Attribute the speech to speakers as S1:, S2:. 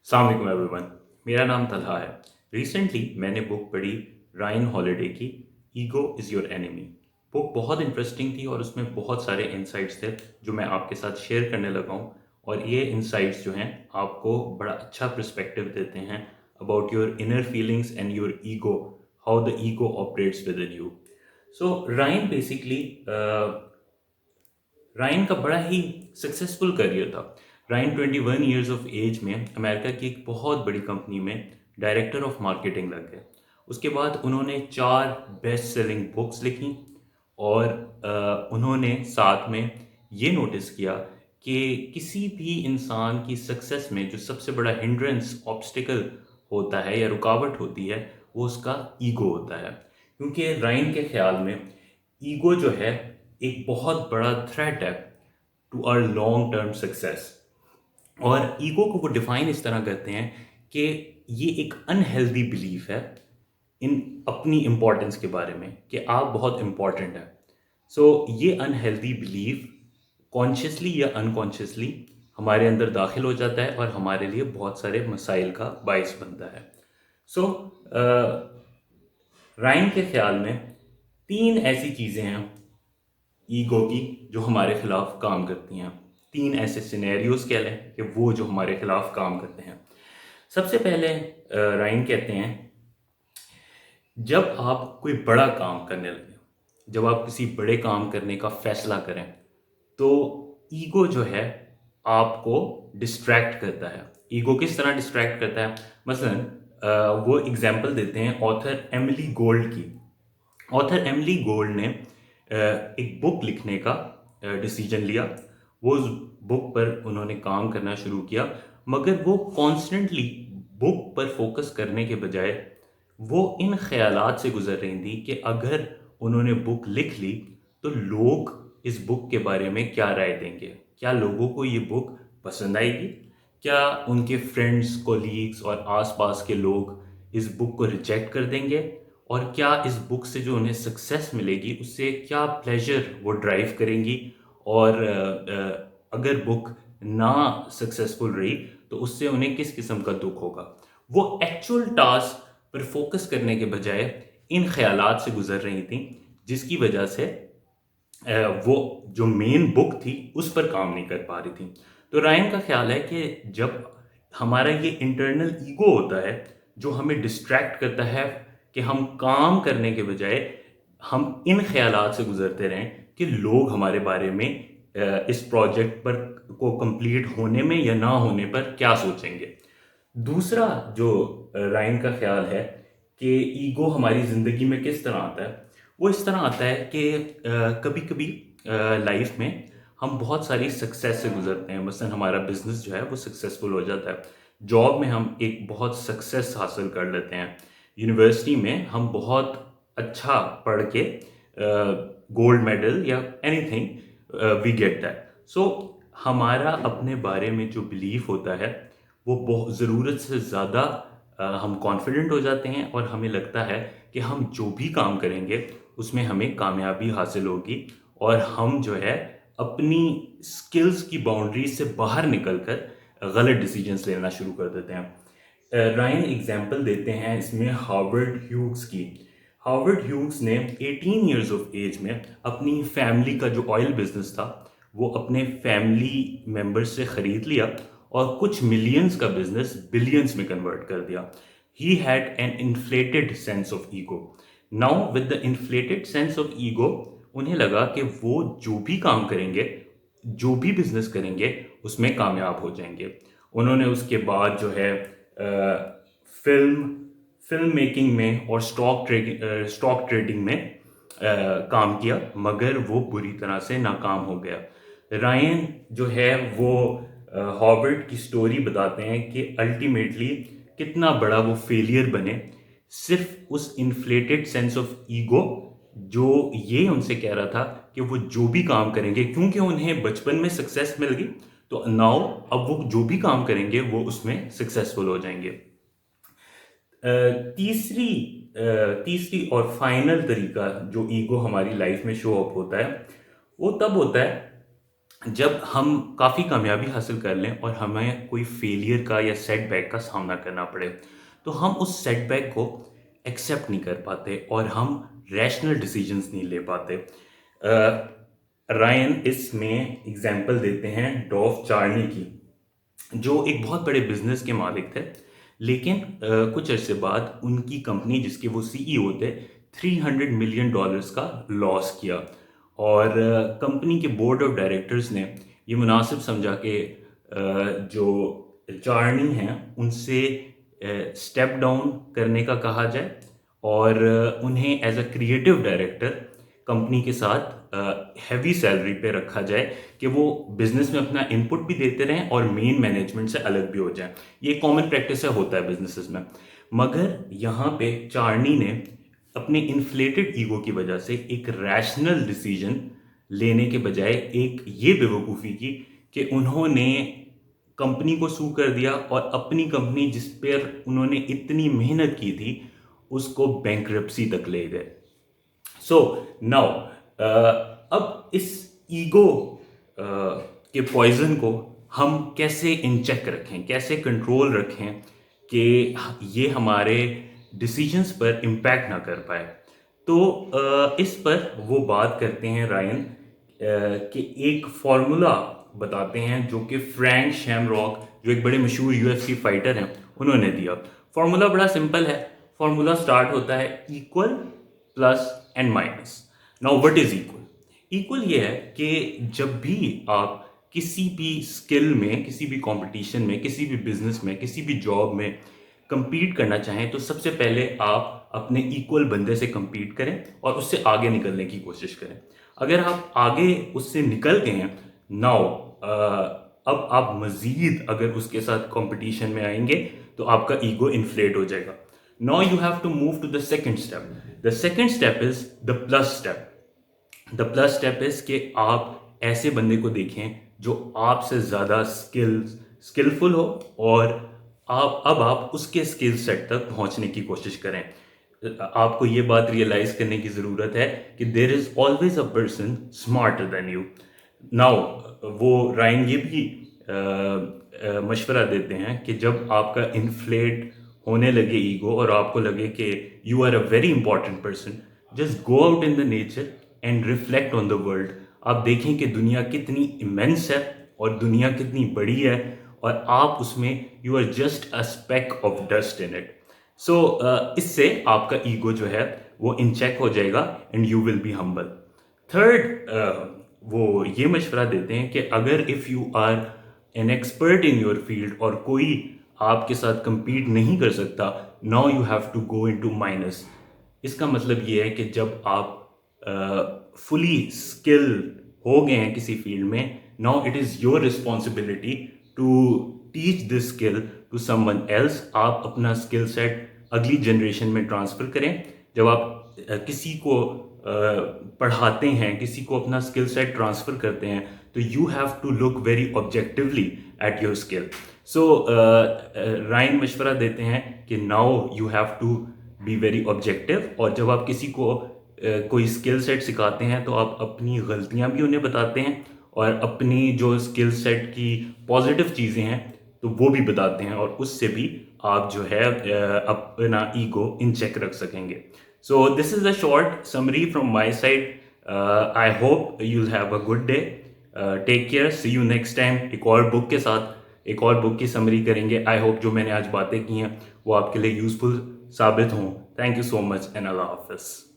S1: अस्सलाम वालेकुम एवरीवन। मेरा नाम तलहा है। रिसेंटली मैंने बुक पढ़ी रायन हॉलिडे की ego is your enemy. Book बहुत इंटरेस्टिंग थी और उसमें बहुत सारे इंसाइट्स थे जो मैं आपके साथ शेयर करने लगा हूँ। और ये इंसाइट्स जो हैं आपको बड़ा अच्छा पर्सपेक्टिव देते हैं about your inner feelings and your ego, how the ego operates with in you. So Ryan का बड़ा ही सक्सेसफुल करियर था। रायन 21 ईयर्स ऑफ एज में अमेरिका की एक बहुत बड़ी कंपनी में डायरेक्टर ऑफ मार्केटिंग लग गए। उसके बाद उन्होंने 4 बेस्ट सेलिंग बुक्स लिखी और उन्होंने साथ में ये नोटिस किया कि किसी भी इंसान की सक्सेस में जो सबसे बड़ा हिंड्रेंस ऑब्स्टिकल होता है या रुकावट होती है वो उसका ईगो होता है। क्योंकि रायन के ख्याल में ईगो जो है एक बहुत बड़ा थ्रेट है to our long term success. और ईगो को वो डिफाइन इस तरह करते हैं कि ये एक अनहेल्दी बिलीफ है इन अपनी इंपॉर्टेंस के बारे में कि आप बहुत इंपॉर्टेंट हैं। सो ये अनहेल्दी बिलीफ कॉन्शियसली या अनकॉन्शियसली हमारे अंदर दाखिल हो जाता है और हमारे लिए बहुत सारे मसाइल का बायस बनता है। सो राइन के ख्याल में 3 ऐसी चीज़ें हैं ईगो की जो हमारे खिलाफ काम करती हैं। 3 ऐसे सिनेरियोज कह लें कि वो जो हमारे खिलाफ काम करते हैं। सबसे पहले राइन कहते हैं जब आप कोई बड़ा काम करने लगे, जब आप किसी बड़े काम करने का फैसला करें, तो ईगो जो है आपको डिस्ट्रैक्ट करता है। ईगो किस तरह डिस्ट्रैक्ट करता है? मसलन वो एग्जांपल देते हैं ऑथर एमिली गोल्ड की। ऑथर एमिली गोल्ड ने एक बुक लिखने का डिसीजन लिया। वो उस बुक पर उन्होंने काम करना शुरू किया, मगर वो कॉन्स्टेंटली बुक पर फोकस करने के बजाय वो इन ख्यालात से गुजर रही थी कि अगर उन्होंने बुक लिख ली तो लोग इस बुक के बारे में क्या राय देंगे? क्या लोगों को ये बुक पसंद आएगी? क्या उनके फ्रेंड्स, कोलीग्स और आसपास के लोग इस बुक को रिजेक्ट कर देंगे? और क्या इस बुक से जो उन्हें सक्सेस मिलेगी उससे क्या प्लेजर वो ड्राइव करेंगी? और अगर बुक ना सक्सेसफुल रही तो उससे उन्हें किस किस्म का दुख होगा? वो एक्चुअल टास्क पर फोकस करने के बजाय इन ख्यालात से गुजर रही थी, जिसकी वजह से वो जो मेन बुक थी उस पर काम नहीं कर पा रही थी। तो रायन का ख्याल है कि जब हमारा ये इंटरनल ईगो होता है जो हमें डिस्ट्रैक्ट करता है कि हम काम करने के बजाय हम इन ख्यालात से गुजरते रहें कि लोग हमारे बारे में इस प्रोजेक्ट पर को कंप्लीट होने में या ना होने पर क्या सोचेंगे। दूसरा जो राइन का ख्याल है कि ईगो हमारी ज़िंदगी में किस तरह आता है, वो इस तरह आता है कि कभी कभी लाइफ में हम बहुत सारी सक्सेस से गुजरते हैं। मसलन हमारा बिजनेस जो है वो सक्सेसफुल हो जाता है, जॉब में हम एक बहुत सक्सेस हासिल कर लेते हैं, यूनिवर्सिटी में हम बहुत अच्छा पढ़ के गोल्ड मेडल या एनीथिंग वी गेट दैट। सो हमारा अपने बारे में जो बिलीफ होता है वो बहुत ज़रूरत से ज़्यादा हम कॉन्फिडेंट हो जाते हैं और हमें लगता है कि हम जो भी काम करेंगे उसमें हमें कामयाबी हासिल होगी और हम जो है अपनी स्किल्स की बाउंड्रीज से बाहर निकलकर गलत डिसीजंस लेना शुरू कर देते हैं। रायन एग्जाम्पल देते हैं इसमें हार्वर्ड ह्यूग्स की। हार्वर्ड ह्यूग्स ने 18 ईयर्स ऑफ एज में अपनी फैमिली का जो ऑयल बिजनेस था वो अपने फैमिली मेंबर्स से ख़रीद लिया और कुछ मिलियंस का बिजनेस बिलियंस में कन्वर्ट कर दिया। He had an inflated sense of ego. Now with the inflated sense of ego उन्हें लगा कि वो जो भी काम करेंगे, जो भी बिजनेस करेंगे उसमें कामयाब हो जाएंगे। उन्होंने उसके बाद जो है फिल्म फिल्म मेकिंग में और स्टॉक ट्रेडिंग में काम किया, मगर वो बुरी तरह से नाकाम हो गया। रायन जो है वो हॉवर्ड की स्टोरी बताते हैं कि अल्टीमेटली कितना बड़ा वो फेलियर बने सिर्फ उस इन्फ्लेटेड सेंस ऑफ ईगो जो ये उनसे कह रहा था कि वो जो भी काम करेंगे, क्योंकि उन्हें बचपन में सक्सेस मिल गई तो नाउ अब वो जो भी काम करेंगे वो उसमें सक्सेसफुल हो जाएंगे। तीसरी तीसरी और फाइनल तरीका जो ईगो हमारी लाइफ में शो अप होता है वो तब होता है जब हम काफ़ी कामयाबी हासिल कर लें और हमें कोई फेलियर का या सेटबैक का सामना करना पड़े, तो हम उस सेटबैक को एक्सेप्ट नहीं कर पाते और हम रैशनल डिसीजंस नहीं ले पाते। रायन इसमें एग्जाम्पल देते हैं डॉव चार्नी की, जो एक बहुत बड़े बिजनेस के मालिक थे, लेकिन कुछ अरसे बाद उनकी कंपनी जिसके वो सीईओ थे, $300 मिलियन का लॉस किया और कंपनी के बोर्ड ऑफ डायरेक्टर्स ने ये मुनासिब समझा कि जो चार्नी हैं उनसे स्टेप डाउन करने का कहा जाए और उन्हें as a creative director company के साथ हैवी सैलरी पे रखा जाए कि वो बिजनेस में अपना इनपुट भी देते रहें और मेन मैनेजमेंट से अलग भी हो जाए। ये कॉमन प्रैक्टिस है, होता है बिजनेसेस में। मगर यहाँ पे चार्नी ने अपने इन्फ्लेटेड ईगो की वजह से एक रैशनल डिसीजन लेने के बजाय एक ये बेवकूफ़ी की कि उन्होंने कंपनी को सू कर दिया और अपनी कंपनी जिस पर उन्होंने इतनी मेहनत की थी उसको बैंकरप्सी तक ले गए। सो नाउ अब इस ईगो के पॉइजन को हम कैसे इन चेक रखें, कैसे कंट्रोल रखें कि ये हमारे डिसीजंस पर इम्पैक्ट ना कर पाए। तो इस पर वो बात करते हैं रायन कि एक फॉर्मूला बताते हैं जो कि फ्रैंक शैमरॉक, जो एक बड़े मशहूर यूएफसी फाइटर हैं, उन्होंने दिया। फॉर्मूला बड़ा सिंपल है। फॉर्मूला स्टार्ट होता है equal, plus and minus. Now what is equal? Equal ये है कि जब भी आप किसी भी स्किल में, किसी भी कंपटीशन में, किसी भी बिजनेस में, किसी भी जॉब में compete करना चाहें तो सबसे पहले आप अपने इक्वल बंदे से compete करें और उससे आगे निकलने की कोशिश करें। अगर आप आगे उससे निकल गए हैं, नाउ अब आप मजीद अगर उसके साथ कंपटीशन में आएंगे तो आपका ईगो इन्फ्लेट हो जाएगा। Now you have to move to the second step. The second step is the plus step. The plus step is कि आप ऐसे बंदे को देखें जो आपसे ज़्यादा स्किलफुल हो और आप उसके स्किल सेट तक पहुंचने की कोशिश करें। आपको ये बात रियलाइज करने की ज़रूरत है कि there is always a person smarter than you. Now वो रायन ये भी मशवरा देते हैं कि जब आपका इन्फ्लेट होने लगे ईगो और आपको लगे कि you are a very important person, just go out in the nature and reflect on the world. आप देखें कि दुनिया कितनी इमेंस है और दुनिया कितनी बड़ी है और आप उसमें you are just a speck of dust in it. So इससे आपका ईगो जो है वो इन चेक हो जाएगा and you will be humble. Third, वो ये मशवरा देते हैं कि अगर if you are an expert in your field और कोई आपके साथ compete नहीं कर सकता, now you have to go into minus. इसका मतलब ये है कि जब आप फुली स्किल हो गए हैं किसी फील्ड में, now it is your responsibility to teach this skill to someone else. आप अपना स्किल सेट अगली जनरेशन में ट्रांसफ़र करें। जब आप किसी को पढ़ाते हैं, किसी को अपना स्किल सेट ट्रांसफ़र करते हैं, तो you have to look very objectively at your skill. So Ryan मशवरा देते हैं कि now you have to be very objective और जब आप किसी को कोई स्किल सेट सिखाते हैं तो आप अपनी गलतियां भी उन्हें बताते हैं और अपनी जो स्किल सेट की पॉजिटिव चीज़ें हैं तो वो भी बताते हैं और उससे भी आप जो है अपना ईगो इन चेक रख सकेंगे। So this is a short summary from my side. I hope you'll have a good day. Take care, see you next time एक और बुक के साथ, एक और बुक की समरी करेंगे। आई होप जो मैंने आज बातें की हैं वो आपके लिए यूज़फुल साबित हों। Thank you so much and अल्लाह हाफिज़।